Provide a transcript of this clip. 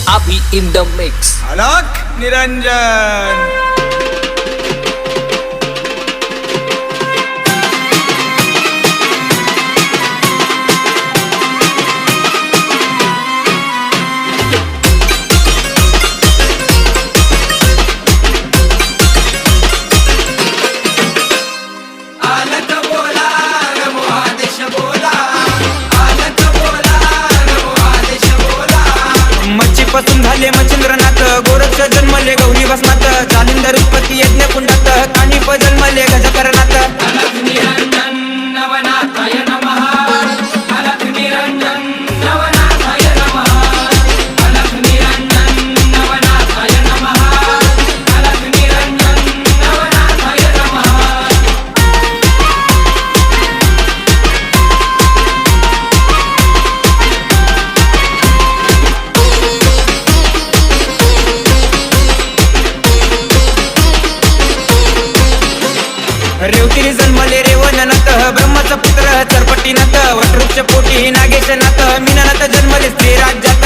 Abhi in the mix. अलख निरंजन. पासून झाले मच्छिंद्रनाथ, गोरक्ष जन्मले गौरी वसनाथ, जालिंदर उत्पत्ती यज्ञ कुंडात, कानिप जन्मले गजकरनाथ. रेवतिरी जन्मले रेवणनाथ, ब्रह्माचा पुत्र चरपटीनाथ, वटवृक्ष पोटी नागेशनाथ, मीननाथ जन्मले स्त्री राज्यात.